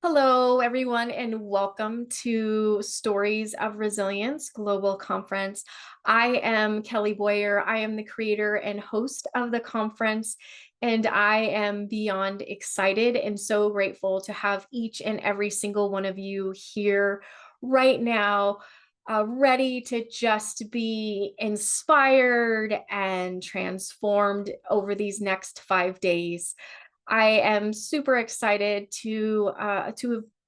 Hello, everyone, and welcome to Stories of Resilience Global Conference. I am Kelly Boyer. I am the creator and host of the conference, and I am beyond excited and so grateful to have each and every single one of you here right now, ready to just be inspired and transformed over these next 5 days. I am super excited to have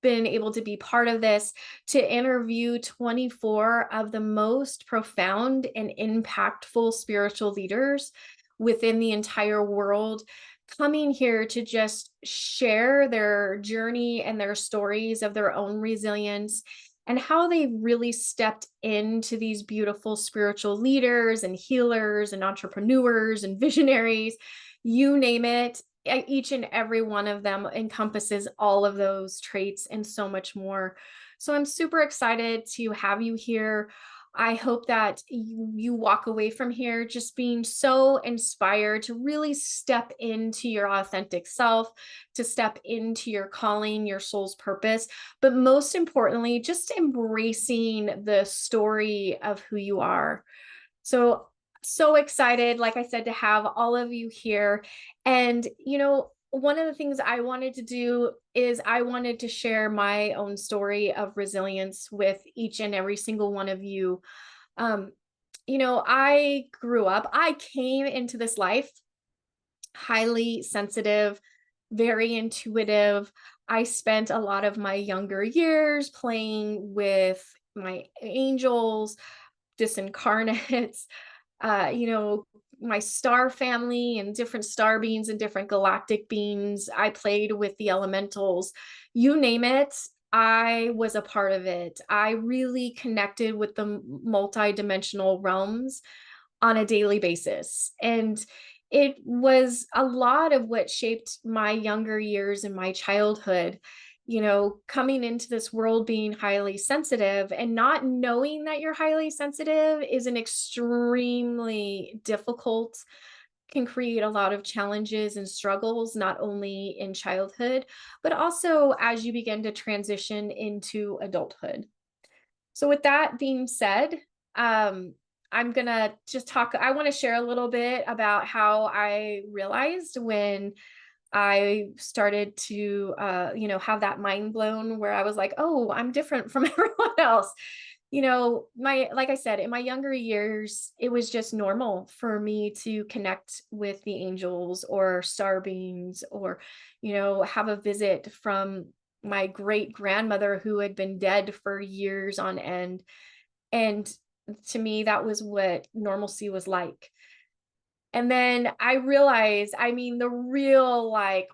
been able to be part of this, to interview 24 of the most profound and impactful spiritual leaders within the entire world, coming here to just share their journey and their stories of their own resilience and how they really stepped into these beautiful spiritual leaders and healers and entrepreneurs and visionaries, you name it. Each and every one of them encompasses all of those traits and so much more. So I'm super excited to have you here. I hope that you walk away from here just being so inspired to really step into your authentic self, to step into your calling, your soul's purpose, but most importantly, just embracing the story of who you are. So excited, like I said, to have all of you here. And, one of the things I wanted to do is I wanted to share my own story of resilience with each and every single one of you. Um, I came into this life highly sensitive, very intuitive. I spent a lot of my younger years playing with my angels, disincarnates, uh, you know, my star family and different star beings and different galactic beings. I played with the elementals, you name it. I was a part of it. I really connected with the multi-dimensional realms on a daily basis. And it was a lot of what shaped my younger years and my childhood. Coming into this world being highly sensitive and not knowing that you're highly sensitive is an extremely difficult, can create a lot of challenges and struggles, not only in childhood, but also as you begin to transition into adulthood. So with that being said, I'm gonna just talk. I want to share a little bit about how I realized when I started to, have that mind blown where I was like, oh, I'm different from everyone else. Like I said, in my younger years, it was just normal for me to connect with the angels or star beings or, have a visit from my great grandmother who had been dead for years on end. And to me, that was what normalcy was like. And then I realized, the real like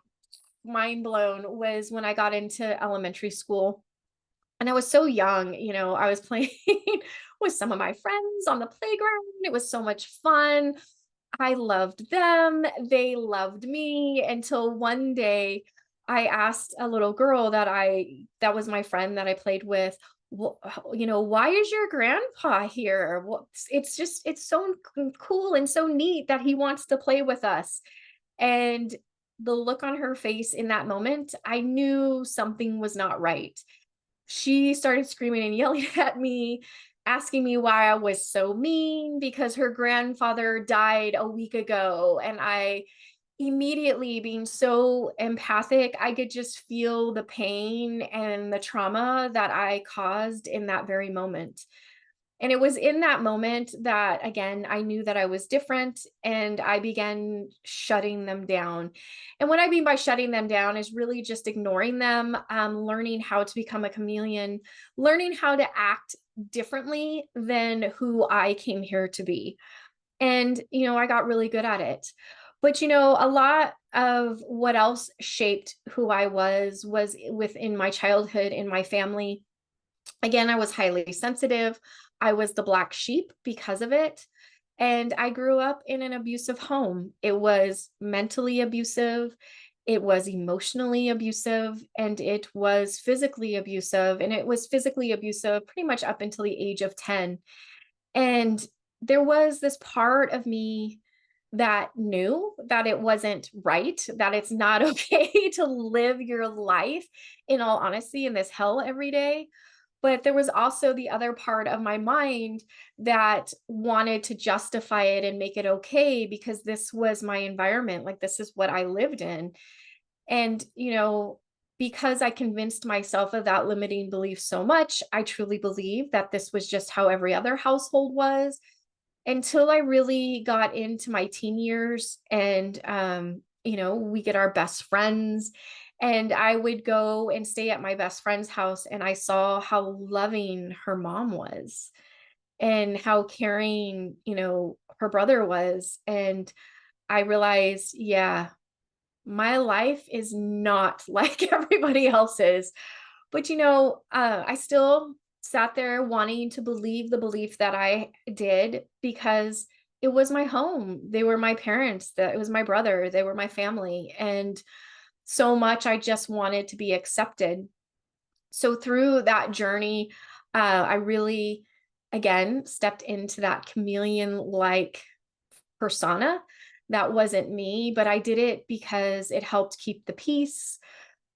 mind blown was when I got into elementary school. And I was so young, I was playing with some of my friends on the playground. It was so much fun. I loved them. They loved me until one day I asked a little girl that was my friend that I played with, why is your grandpa here? Well, it's so cool and so neat that he wants to play with us. And the look on her face in that moment, I knew something was not right. She started screaming and yelling at me, asking me why I was so mean because her grandfather died a week ago. And I immediately, being so empathic, I could just feel the pain and the trauma that I caused in that very moment. And it was in that moment that, again, I knew that I was different and I began shutting them down. And what I mean by shutting them down is really just ignoring them, learning how to become a chameleon, learning how to act differently than who I came here to be. And, I got really good at it. But, a lot of what else shaped who I was within my childhood in my family. Again, I was highly sensitive. I was the black sheep because of it. And I grew up in an abusive home. It was mentally abusive, it was emotionally abusive, and it was physically abusive. And it was physically abusive pretty much up until the age of 10. And there was this part of me that knew that it wasn't right, that it's not okay to live your life, in all honesty, in this hell every day. But there was also the other part of my mind that wanted to justify it and make it okay because this was my environment. Like, this is what I lived in. And, because I convinced myself of that limiting belief so much, I truly believe that this was just how every other household was until I really got into my teen years and we get our best friends and I would go and stay at my best friend's house and I saw how loving her mom was and how caring, her brother was. And I realized, yeah, my life is not like everybody else's. But I still sat there wanting to believe the belief that I did because it was my home. They were my parents, that it was my brother, they were my family. And so much I just wanted to be accepted. So through that journey, I really again stepped into that chameleon like persona. That wasn't me, but I did it because it helped keep the peace.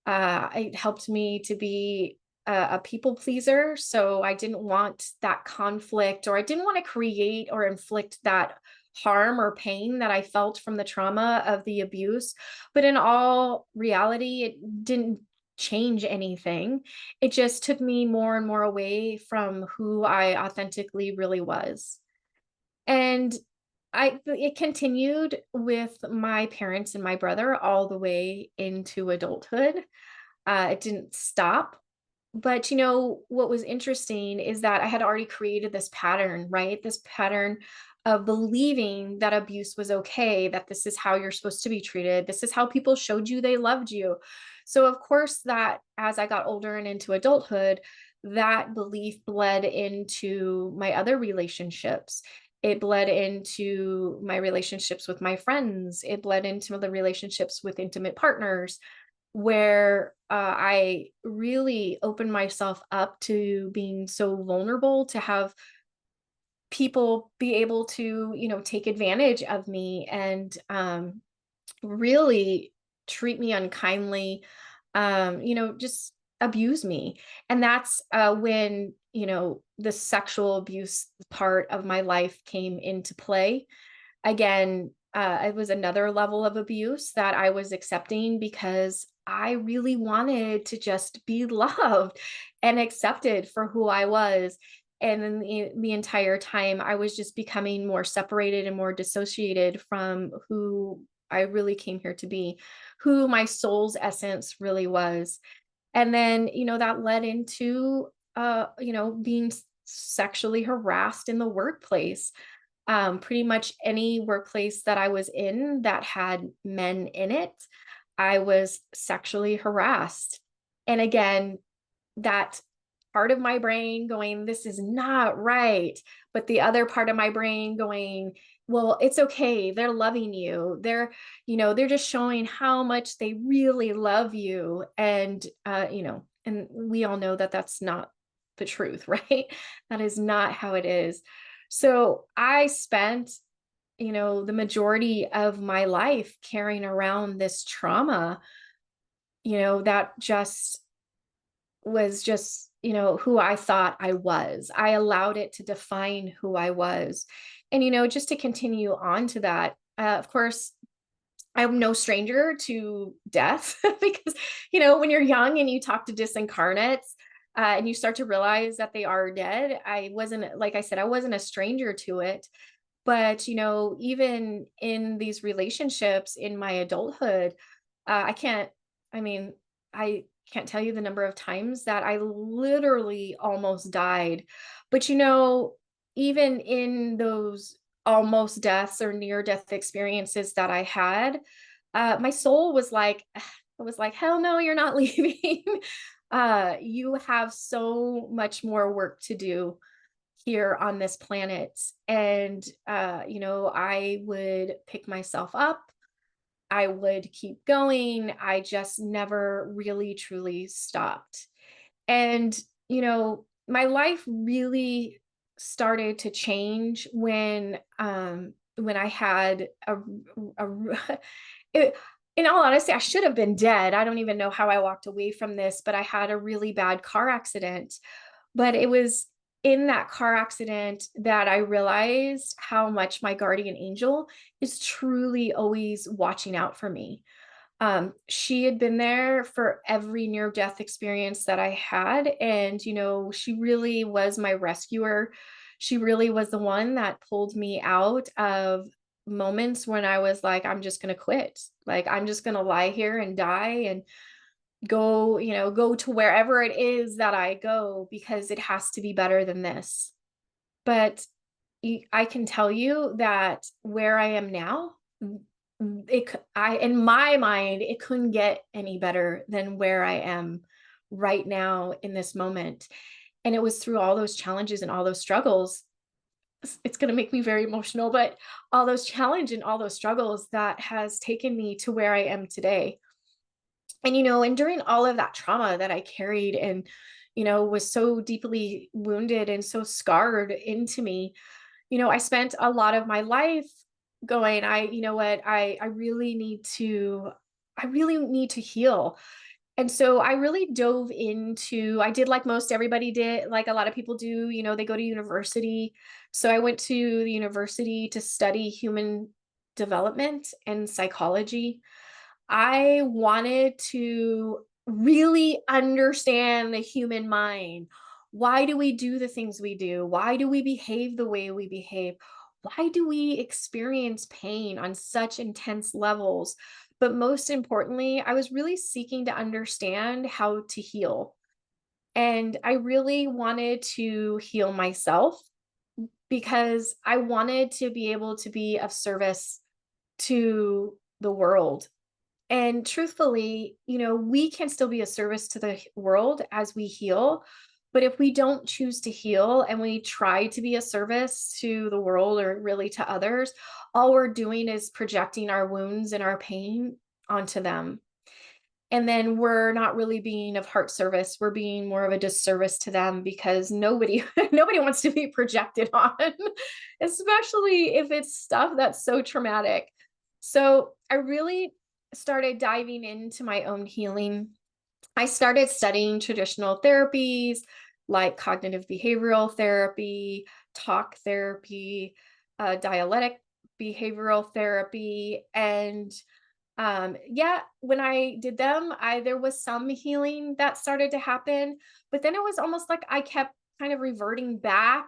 It helped me to be a people pleaser. So I didn't want that conflict, or I didn't want to create or inflict that harm or pain that I felt from the trauma of the abuse. But in all reality, it didn't change anything. It just took me more and more away from who I authentically really was. And it continued with my parents and my brother all the way into adulthood. It didn't stop. But what was interesting is that I had already created this pattern, right? This pattern of believing that abuse was okay, that this is how you're supposed to be treated. This is how people showed you they loved you. So of course that as I got older and into adulthood, that belief bled into my other relationships. It bled into my relationships with my friends. It bled into the relationships with intimate partners where I really opened myself up to being so vulnerable, to have people be able to, take advantage of me and really treat me unkindly, just abuse me. And that's when, the sexual abuse part of my life came into play. Again, it was another level of abuse that I was accepting because I really wanted to just be loved and accepted for who I was. And then the entire time, I was just becoming more separated and more dissociated from who I really came here to be, who my soul's essence really was. And then, that led into, being sexually harassed in the workplace. Pretty much any workplace that I was in that had men in it, I was sexually harassed. And again, that part of my brain going, this is not right. But the other part of my brain going, well, it's okay. They're loving you. They're just showing how much they really love you. And we all know that that's not the truth, right? That is not how it is. So I spent, the majority of my life carrying around this trauma, that just was just, who I thought I was. I allowed it to define who I was. And, just to continue on to that, of course, I'm no stranger to death because, when you're young and you talk to disincarnates, and you start to realize that they are dead. I wasn't, like I said, I wasn't a stranger to it. But, even in these relationships in my adulthood, I can't, I mean, I can't tell you the number of times that I literally almost died. But, even in those almost deaths or near death experiences that I had, my soul was like, I was like, hell no, you're not leaving. You have so much more work to do here on this planet. And, I would pick myself up. I would keep going. I just never really truly stopped. And, my life really started to change when when I had a it, in all honesty, I should have been dead. I don't even know how I walked away from this, but I had a really bad car accident. But it was in that car accident that I realized how much my guardian angel is truly always watching out for me. She had been there for every near death experience that I had. And, she really was my rescuer. She really was the one that pulled me out of moments when I was like, I'm just going to quit. Like, I'm just going to lie here and die and go to wherever it is that I go because it has to be better than this. But I can tell you that where I am now, in my mind, it couldn't get any better than where I am right now in this moment. And it was through all those challenges and all those struggles. It's going to make me very emotional, but all those challenge and all those struggles that has taken me to where I am today. And during all of that trauma that I carried and, was so deeply wounded and so scarred into me, I spent a lot of my life going, you know what, I really need to heal. And so I really dove into, I did like most everybody did, like a lot of people do, they go to university. So I went to the university to study human development and psychology. I wanted to really understand the human mind. Why do we do the things we do? Why do we behave the way we behave? Why do we experience pain on such intense levels? But most importantly, I was really seeking to understand how to heal. And I really wanted to heal myself because I wanted to be able to be of service to the world. And truthfully, we can still be a service to the world as we heal. But if we don't choose to heal and we try to be a service to the world or really to others, all we're doing is projecting our wounds and our pain onto them. And then we're not really being of heart service. We're being more of a disservice to them because nobody nobody wants to be projected on, especially if it's stuff that's so traumatic. So I really started diving into my own healing. I started studying traditional therapies like cognitive behavioral therapy, talk therapy, dialectic behavioral therapy, and yeah, when I did them, there was some healing that started to happen, but then it was almost like I kept kind of reverting back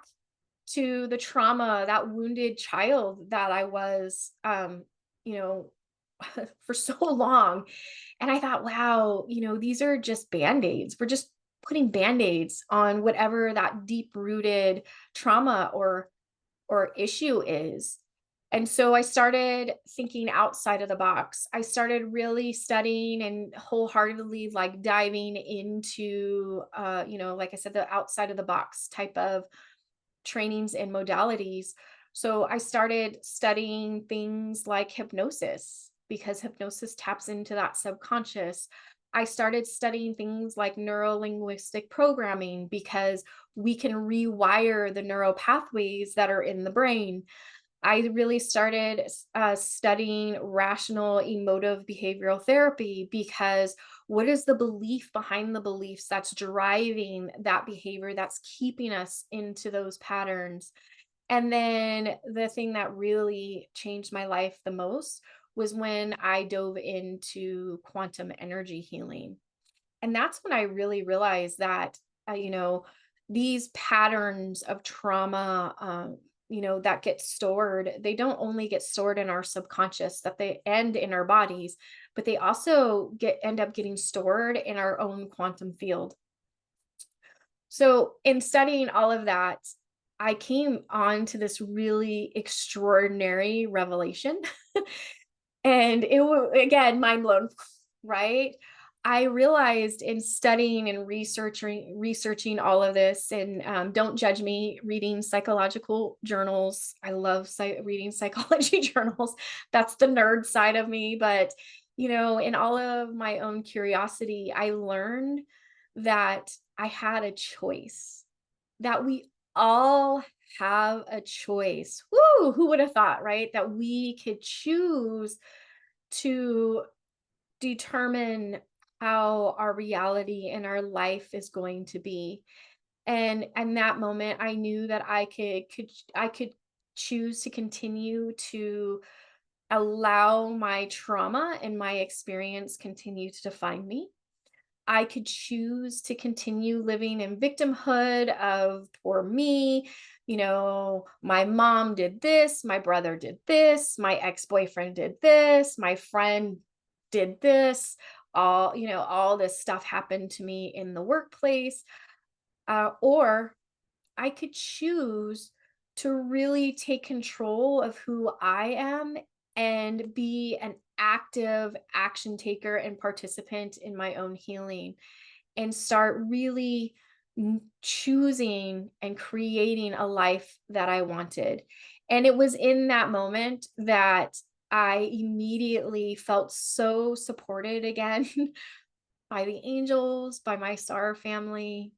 to the trauma, that wounded child that I was, you know, for so long. And I thought, wow, these are just band-aids. We're just putting band-aids on whatever that deep rooted trauma or issue is. And so I started thinking outside of the box. I started really studying and wholeheartedly like diving into like I said, the outside of the box type of trainings and modalities. So I started studying things like hypnosis because hypnosis taps into that subconscious. I started studying things like neuro-linguistic programming because we can rewire the neural pathways that are in the brain. I really started studying rational emotive behavioral therapy because what is the belief behind the beliefs that's driving that behavior, that's keeping us into those patterns? And then the thing that really changed my life the most was when I dove into quantum energy healing. And that's when I really realized that, these patterns of trauma, that get stored, they don't only get stored in our subconscious, that they end in our bodies, but they also end up getting stored in our own quantum field. So in studying all of that, I came on to this really extraordinary revelation. And it was, again, mind blown, right? I realized in studying and researching all of this, and don't judge me reading psychological journals. I love reading psychology journals. That's the nerd side of me. But, in all of my own curiosity, I learned that I had a choice, that we all have a choice. Woo! Who would have thought, right? That we could choose to determine how our reality and our life is going to be. And in that moment, I knew that I could choose to continue to allow my trauma and my experience continue to define me. I could choose to continue living in victimhood of poor me. My mom did this, my brother did this, my ex-boyfriend did this, my friend did this. All this stuff happened to me in the workplace. Or I could choose to really take control of who I am and be an active action taker and participant in my own healing and start really choosing and creating a life that I wanted. And it was in that moment that I immediately felt so supported again by the angels, by my star family,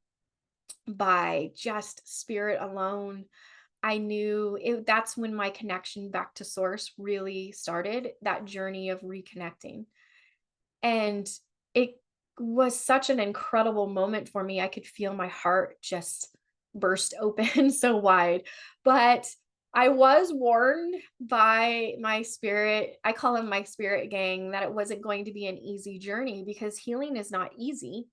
by just spirit alone. I knew that's when my connection back to source really started, that journey of reconnecting. And it was such an incredible moment for me. I could feel my heart just burst open so wide. But I was warned by my spirit, I call them my spirit gang, that it wasn't going to be an easy journey because healing is not easy.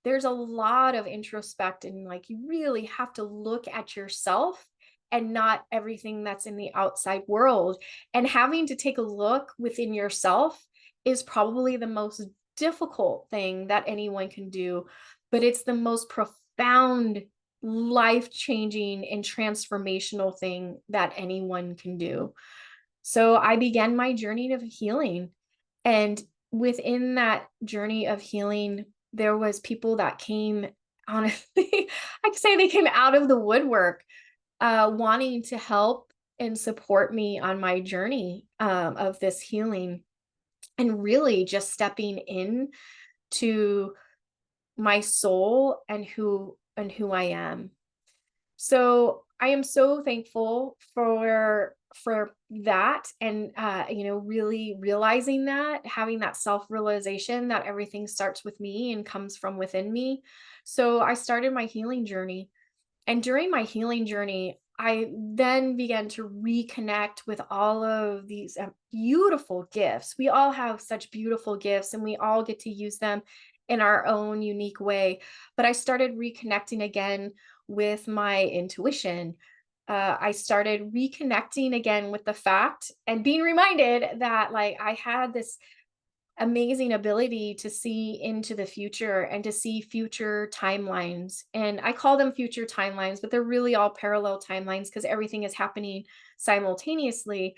There's a lot of introspect, and like you really have to look at yourself and not everything that's in the outside world. And having to take a look within yourself is probably the most difficult thing that anyone can do, but it's the most profound, life changing, and transformational thing that anyone can do. So I began my journey of healing. And within that journey of healing, there was people that came, honestly, I could say they came out of the woodwork, wanting to help and support me on my journey of this healing, and really just stepping in to my soul and who I am. So I am so thankful for that, and really realizing that, having that self-realization that everything starts with me and comes from within me. So I started my healing journey, and during my healing journey, I then began to reconnect with all of these beautiful gifts. We all have such beautiful gifts and we all get to use them in our own unique way. But I started reconnecting again with my intuition. I started reconnecting again with the fact and being reminded that, like, I had this amazing ability to see into the future and to see future timelines. And I call them future timelines, but they're really all parallel timelines because everything is happening simultaneously.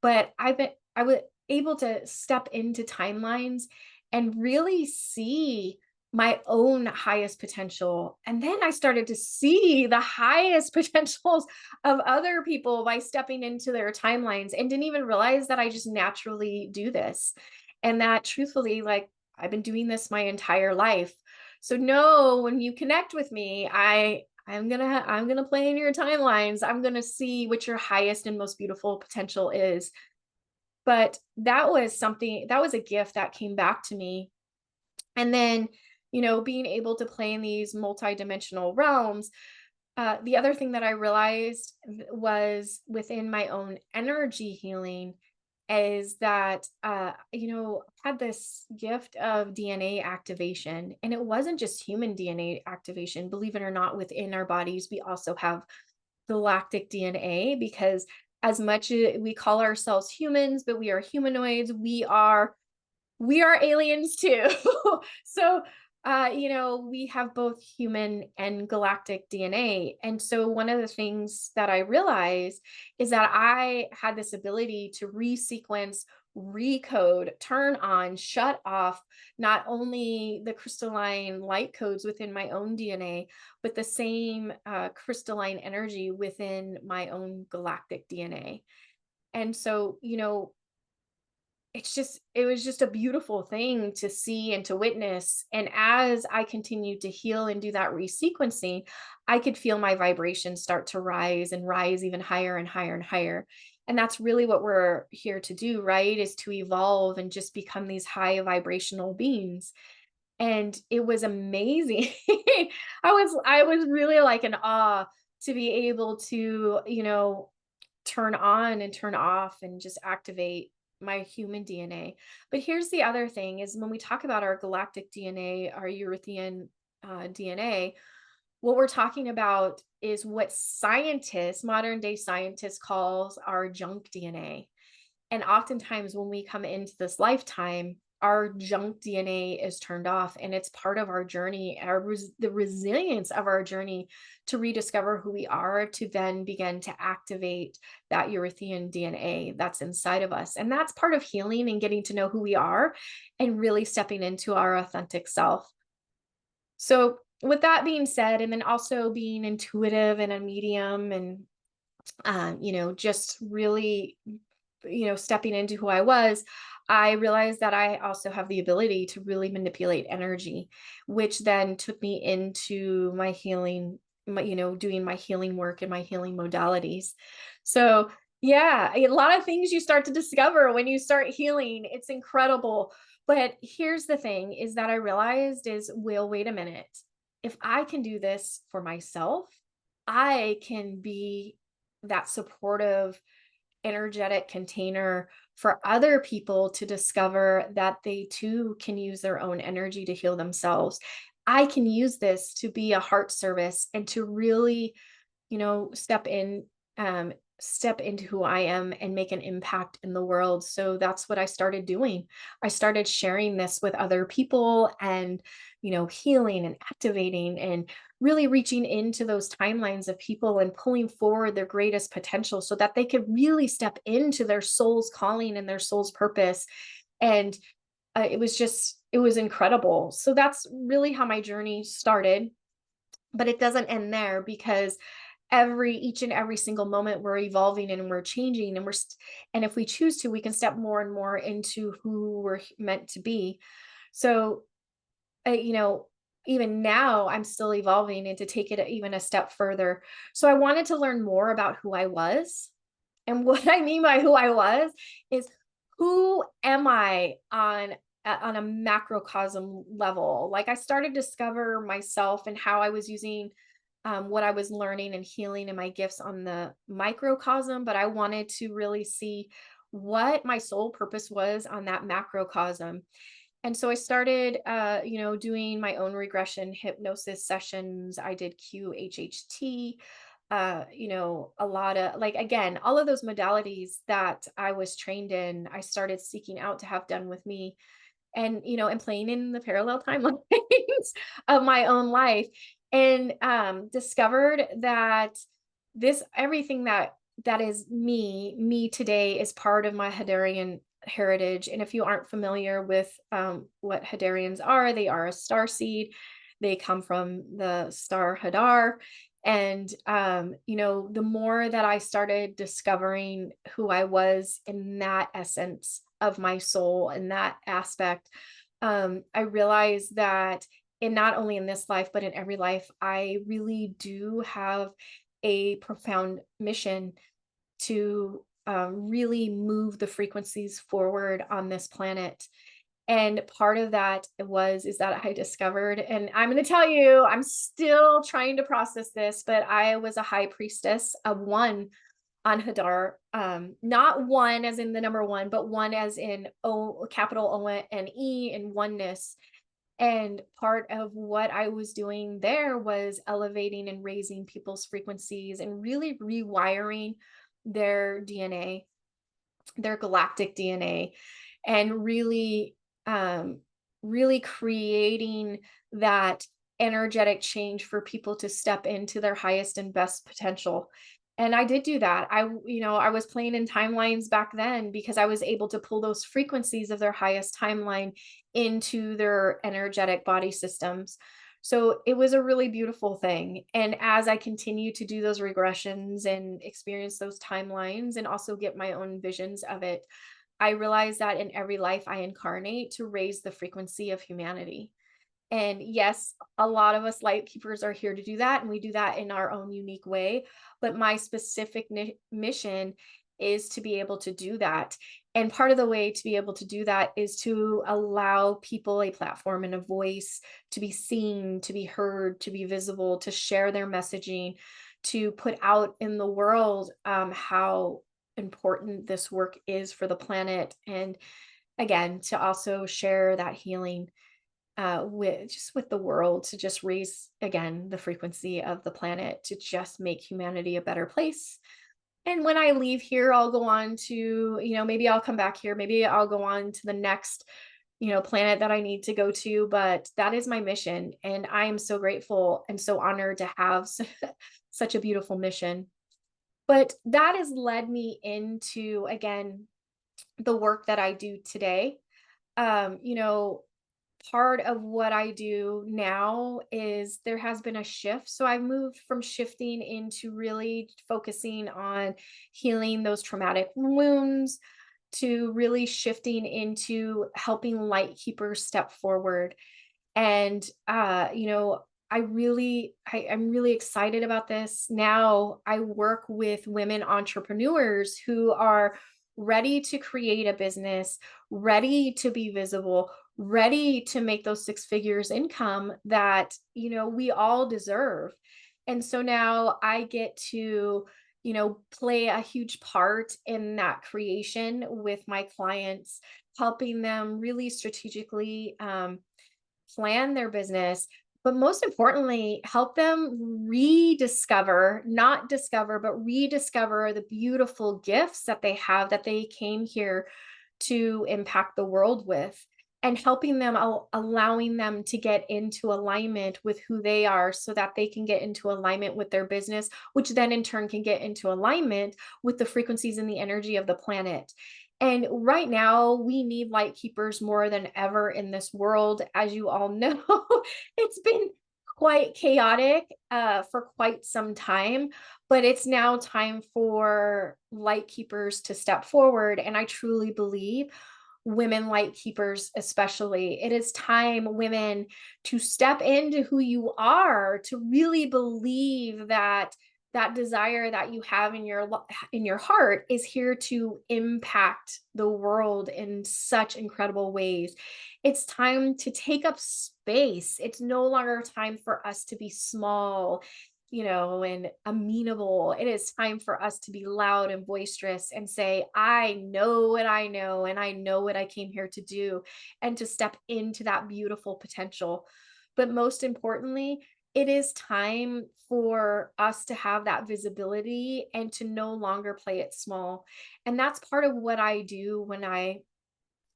But I was able to step into timelines and really see my own highest potential. And then I started to see the highest potentials of other people by stepping into their timelines, and didn't even realize that I just naturally do this. And that truthfully, like, I've been doing this my entire life. So no, when you connect with me, I'm gonna play in your timelines. I'm gonna see what your highest and most beautiful potential is. But that was a gift that came back to me. And then, being able to play in these multidimensional realms, the other thing that I realized was within my own energy healing is that, I had this gift of DNA activation, and it wasn't just human DNA activation. Believe it or not, within our bodies, we also have galactic DNA, because as much as we call ourselves humans, but we are humanoids, we are aliens too. So, we have both human and galactic DNA. And so one of the things that I realized is that I had this ability to resequence, recode, turn on, shut off not only the crystalline light codes within my own DNA, but the same crystalline energy within my own galactic DNA. And so, it was just a beautiful thing to see and to witness. And as I continued to heal and do that resequencing, I could feel my vibration start to rise and rise even higher and higher and higher. And that's really what we're here to do, right? Is to evolve and just become these high vibrational beings. And it was amazing. I was really like in awe to be able to, turn on and turn off and just activate my human DNA. But here's the other thing is when we talk about our galactic DNA, our Eurythean DNA, what we're talking about is what scientists, modern day scientists calls our junk DNA. And oftentimes when we come into this lifetime, our junk DNA is turned off and it's part of our journey, the resilience of our journey to rediscover who we are, to then begin to activate that Eurythean DNA that's inside of us. And that's part of healing and getting to know who we are and really stepping into our authentic self. So with that being said, and then also being intuitive and a medium and just really, stepping into who I was, I realized that I also have the ability to really manipulate energy, which then took me into my healing, doing my healing work and my healing modalities. So, yeah, a lot of things you start to discover when you start healing. It's incredible. But here's the thing is that I realized is, well, wait a minute. If I can do this for myself, I can be that supportive, energetic container for other people to discover that they too can use their own energy to heal themselves. I can use this to be a heart service and to really, um, step into who I am and make an impact in the world. So that's what I started doing. I started sharing this with other people and, healing and activating and really reaching into those timelines of people and pulling forward their greatest potential so that they could really step into their soul's calling and their soul's purpose. And it was incredible. So that's really how my journey started. But it doesn't end there because each and every single moment we're evolving and we're changing and if we choose to, we can step more and more into who we're meant to be. So uh, you know, even now I'm still evolving and to take it even a step further. So I wanted to learn more about who I was. And what I mean by who I was is, who am I on a macrocosm level? Like I started to discover myself and how I was using what I was learning and healing and my gifts on the microcosm, but I wanted to really see what my soul purpose was on that macrocosm. And so I started, doing my own regression hypnosis sessions. I did QHHT, a lot of like, again, all of those modalities that I was trained in, I started seeking out to have done with me and, and playing in the parallel timelines of my own life and discovered that everything that is me today is part of my Hadarian heritage. And if you aren't familiar with what Hadarians are, they are a star seed. They come from the star Hadar. And, the more that I started discovering who I was in that essence of my soul and that aspect, I realized that not only in this life, but in every life, I really do have a profound mission to really move the frequencies forward on this planet. And part of that is that I discovered, and I'm going to tell you, I'm still trying to process this, but I was a high priestess of one on Hadar. Not one as in the number one, but one as in capital O and E in oneness. And part of what I was doing there was elevating and raising people's frequencies and really rewiring their DNA, their galactic DNA, and really creating that energetic change for people to step into their highest and best potential. And I did do that. I was playing in timelines back then because I was able to pull those frequencies of their highest timeline into their energetic body systems. So it was a really beautiful thing. And as I continue to do those regressions and experience those timelines and also get my own visions of it, I realize that in every life I incarnate to raise the frequency of humanity. And yes, a lot of us light keepers are here to do that, and we do that in our own unique way. But my specific mission is to be able to do that. And part of the way to be able to do that is to allow people a platform and a voice to be seen, to be heard, to be visible, to share their messaging, to put out in the world how important this work is for the planet. And again, to also share that healing with the world, to just raise again the frequency of the planet, to just make humanity a better place. And when I leave here, I'll go on to, maybe I'll come back here, maybe I'll go on to the next, planet that I need to go to, but that is my mission. And I am so grateful and so honored to have such a beautiful mission. But that has led me into, again, the work that I do today. Um, you know, Part of what I do now is there has been a shift. So I've moved from shifting into really focusing on healing those traumatic wounds to really shifting into helping light keepers step forward. And I'm really excited about this. Now I work with women entrepreneurs who are ready to create a business, ready to be visible, ready to make those six figures income that, we all deserve. And so now I get to, play a huge part in that creation with my clients, helping them really strategically plan their business, but most importantly, help them rediscover, not discover, but rediscover the beautiful gifts that they have that they came here to impact the world with, and helping them, allowing them to get into alignment with who they are so that they can get into alignment with their business, which then in turn can get into alignment with the frequencies and the energy of the planet. And right now, we need light keepers more than ever in this world. As you all know, it's been quite chaotic for quite some time, but it's now time for light keepers to step forward. And I truly believe women light keepers, especially, it is time, women, to step into who you are, to really believe that that desire that you have in in your heart is here to impact the world in such incredible ways. It's time to take up space. It's no longer time for us to be small, and amenable. It is time for us to be loud and boisterous and say, I know what I know, and I know what I came here to do, and to step into that beautiful potential. But most importantly, it is time for us to have that visibility and to no longer play it small. And that's part of what I do when I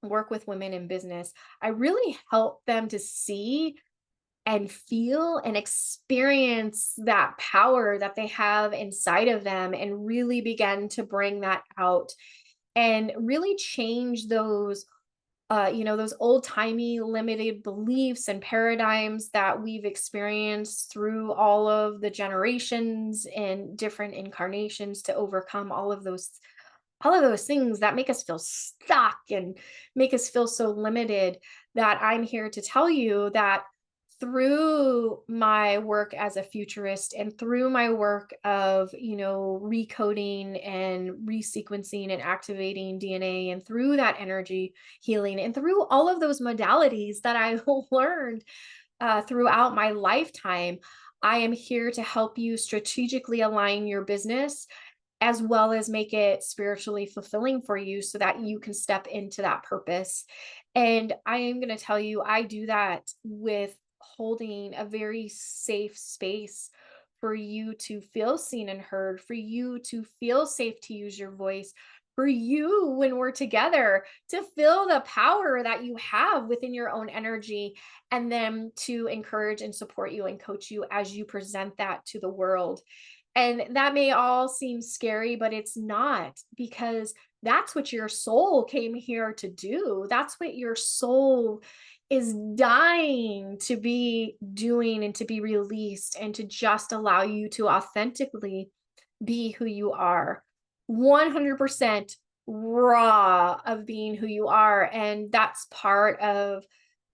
work with women in business. I really help them to see and feel and experience that power that they have inside of them, and really begin to bring that out and really change those old-timey limited beliefs and paradigms that we've experienced through all of the generations and different incarnations, to overcome all of those things that make us feel stuck and make us feel so limited. That I'm here to tell you that through my work as a futurist, and through my work of, recoding and resequencing and activating DNA, and through that energy healing, and through all of those modalities that I learned throughout my lifetime, I am here to help you strategically align your business as well as make it spiritually fulfilling for you so that you can step into that purpose. And I am going to tell you, I do that with holding a very safe space for you to feel seen and heard, for you to feel safe to use your voice, for you, when we're together, to feel the power that you have within your own energy, and then to encourage and support you and coach you as you present that to the world. And that may all seem scary, but it's not, because that's what your soul came here to do. That's what your soul is dying to be doing, and to be released, and to just allow you to authentically be who you are. 100% raw of being who you are. And that's part of,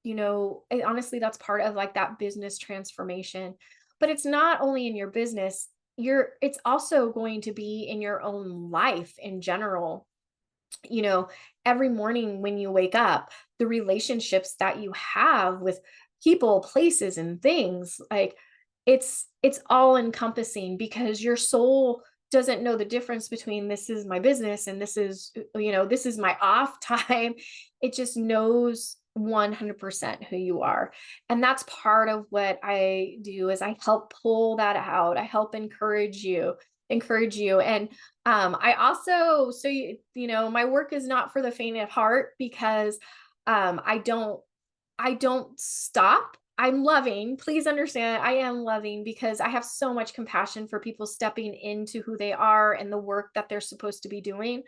honestly, that's part of like that business transformation. But it's not only in your business, it's also going to be in your own life in general. you know, every morning when you wake up, the relationships that you have with people, places, and things, like it's all encompassing, because your soul doesn't know the difference between this is my business and this is my off time. It just knows 100% who you are. And that's part of what I do, is I help pull that out. I help encourage you. And I also, my work is not for the faint of heart, because I don't stop. I'm loving. Please understand, I am loving, because I have so much compassion for people stepping into who they are and the work that they're supposed to be doing.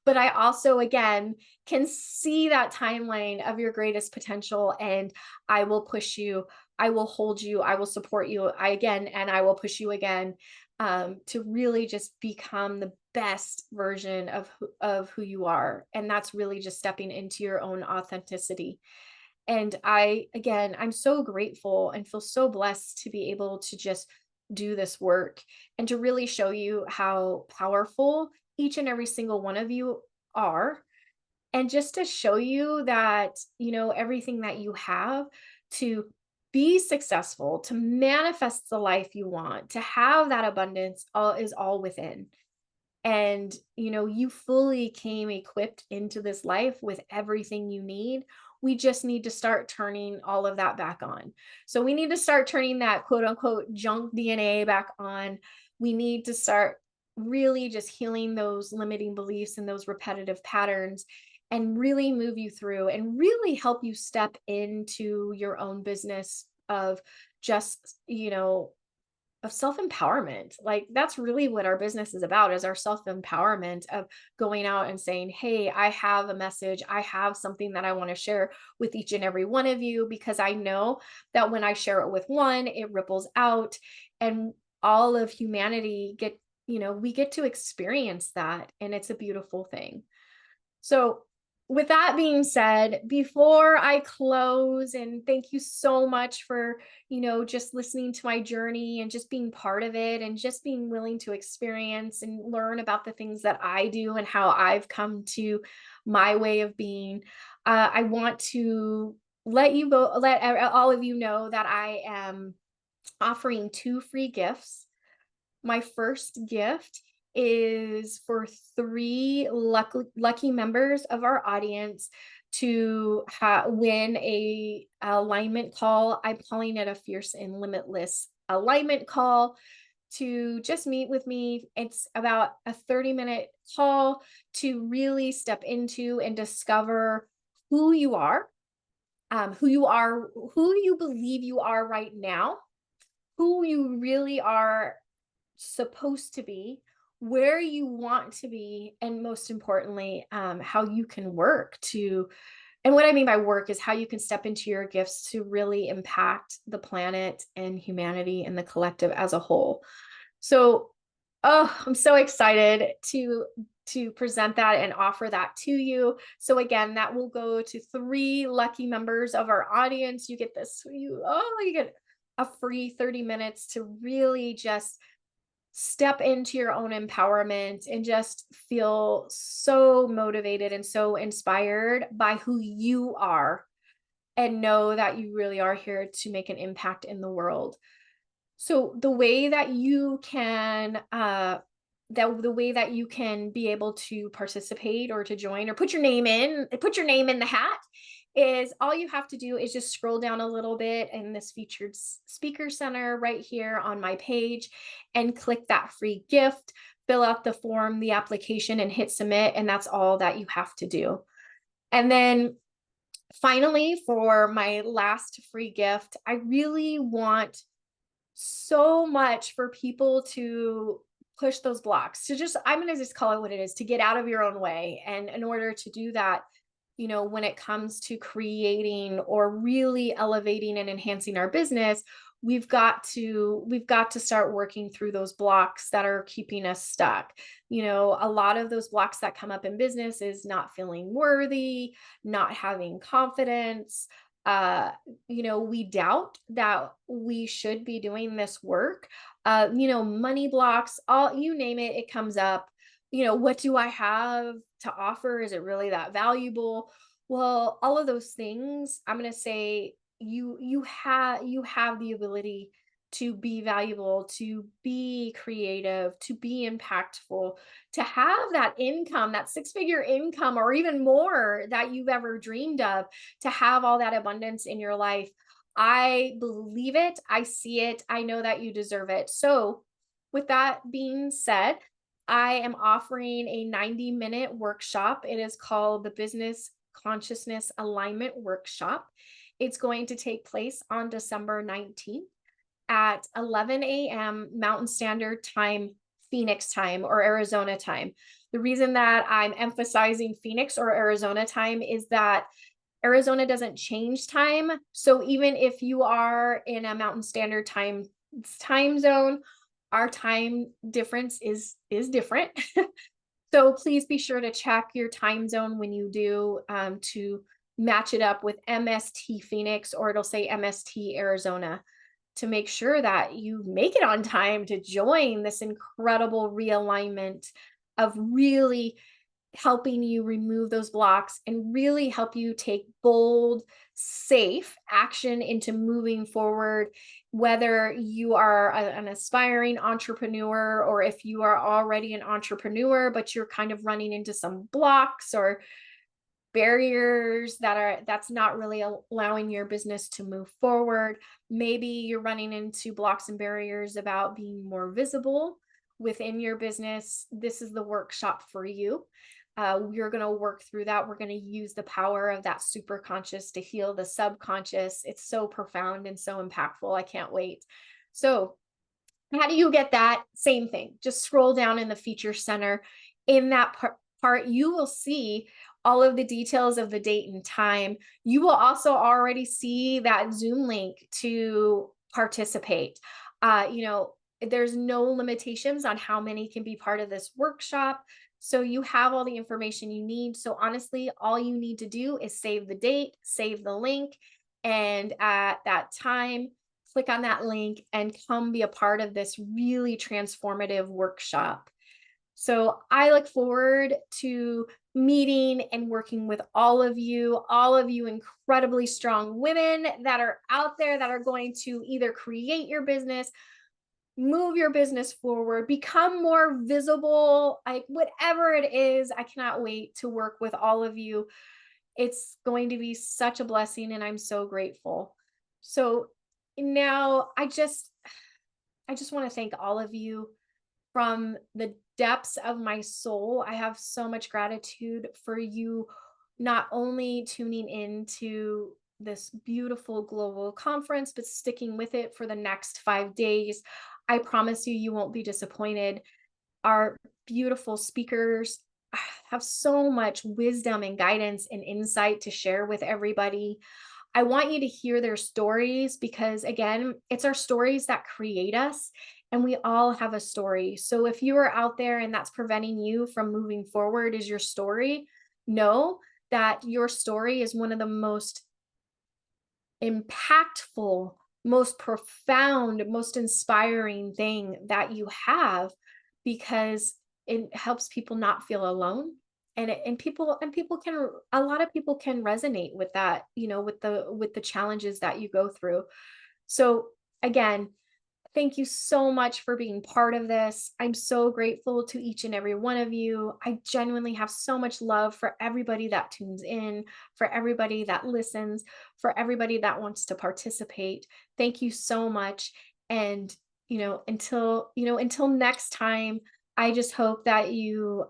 But I also, again, can see that timeline of your greatest potential, and I will push you. I will hold you. I will support you again, and I will push you again, to really just become the best version of who you are. And that's really just stepping into your own authenticity. And I'm so grateful and feel so blessed to be able to just do this work, and to really show you how powerful each and every single one of you are. And just to show you that, everything that you have to be successful, to manifest the life you want, to have that abundance, all within. And you fully came equipped into this life with everything you need. We just need to start turning all of that back on. So we need to start turning that quote unquote junk DNA back on. We need to start really just healing those limiting beliefs and those repetitive patterns, and really move you through and really help you step into your own business of just, of self-empowerment. Like, that's really what our business is about, is our self-empowerment of going out and saying, hey, I have a message, I have something that I want to share with each and every one of you, because I know that when I share it with one, it ripples out, and all of humanity we get to experience that, and it's a beautiful thing. So, with that being said, before I close, and thank you so much for, just listening to my journey and just being part of it, and just being willing to experience and learn about the things that I do and how I've come to my way of being. I want to let all of you know that I am offering 2 free gifts. My first gift is for 3 lucky members of our audience to win a alignment call. I'm calling it a fierce and limitless alignment call, to just meet with me. It's about a 30-minute call to really step into and discover who you are, who you believe you are right now, who you really are supposed to be, where you want to be, and most importantly, how you can work to. And what I mean by work is how you can step into your gifts to really impact the planet and humanity and the collective as a whole. So, oh, I'm so excited to present that and offer that to you. So again, that will go to 3 lucky members of our audience. You get you get a free 30 minutes to really just step into your own empowerment and just feel so motivated and so inspired by who you are, and know that you really are here to make an impact in the world. So the way that you can be able to participate or to join or put your name in the hat, is all you have to do is just scroll down a little bit in this featured speaker center right here on my page, and click that free gift, fill out the form, the application, and hit submit. And that's all that you have to do. And then finally, for my last free gift, I really want so much for people to push those blocks, I'm going to just call it what it is, to get out of your own way. And in order to do that, when it comes to creating or really elevating and enhancing our business, we've got to start working through those blocks that are keeping us stuck. A lot of those blocks that come up in business is not feeling worthy, not having confidence. Uh, we doubt that we should be doing this work. Money blocks, all you name it, it comes up. What do I have to offer? Is it really that valuable? Well, all of those things, I'm going to say you have the ability to be valuable, to be creative, to be impactful, to have that income, that six-figure income or even more that you've ever dreamed of, to have all that abundance in your life. I believe it. I see it. I know that you deserve it. So, with that being said, I am offering a 90-minute workshop. It is called the Business Consciousness Alignment Workshop. It's going to take place on December 19th at 11 a.m. Mountain Standard Time, Phoenix time, or Arizona time. The reason that I'm emphasizing Phoenix or Arizona time is that Arizona doesn't change time. So even if you are in a Mountain Standard time zone, our time difference is different. So please be sure to check your time zone when you do, to match it up with MST Phoenix, or it'll say MST Arizona, to make sure that you make it on time to join this incredible realignment of really helping you remove those blocks and really help you take bold, safe action into moving forward. Whether you are an aspiring entrepreneur, or if you are already an entrepreneur, but you're kind of running into some blocks or barriers that's not really allowing your business to move forward. Maybe you're running into blocks and barriers about being more visible within your business. This is the workshop for you. We're going to work through that. We're going to use the power of that super conscious to heal the subconscious. It's so profound and so impactful. I can't wait. So how do you get that? Same thing. Just scroll down in the feature center. In that part, you will see all of the details of the date and time. You will also already see that Zoom link to participate. There's no limitations on how many can be part of this workshop. So you have all the information you need. So honestly, all you need to do is save the date, save the link, and at that time, click on that link and come be a part of this really transformative workshop. So I look forward to meeting and working with all of you incredibly strong women that are out there that are going to either create your business, move your business forward, become more visible, like whatever it is. I cannot wait to work with all of you. It's going to be such a blessing, and I'm so grateful. So now I just want to thank all of you from the depths of my soul. I have so much gratitude for you not only tuning into this beautiful global conference, but sticking with it for the next 5 days. I promise you, you won't be disappointed. Our beautiful speakers have so much wisdom and guidance and insight to share with everybody. I want you to hear their stories because, again, it's our stories that create us, and we all have a story. So if you are out there and that's preventing you from moving forward is your story, know that your story is one of the most impactful, most profound, most inspiring thing that you have, because it helps people not feel alone. And people can, a lot of people can resonate with that, with the challenges that you go through. So again, thank you so much for being part of this. I'm so grateful to each and every one of you. I genuinely have so much love for everybody that tunes in, for everybody that listens, for everybody that wants to participate. Thank you so much. And, until next time, I just hope that you,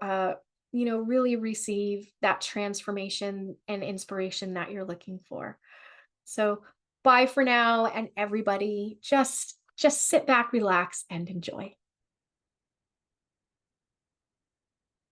really receive that transformation and inspiration that you're looking for. So bye for now. And everybody just sit back, relax, and enjoy.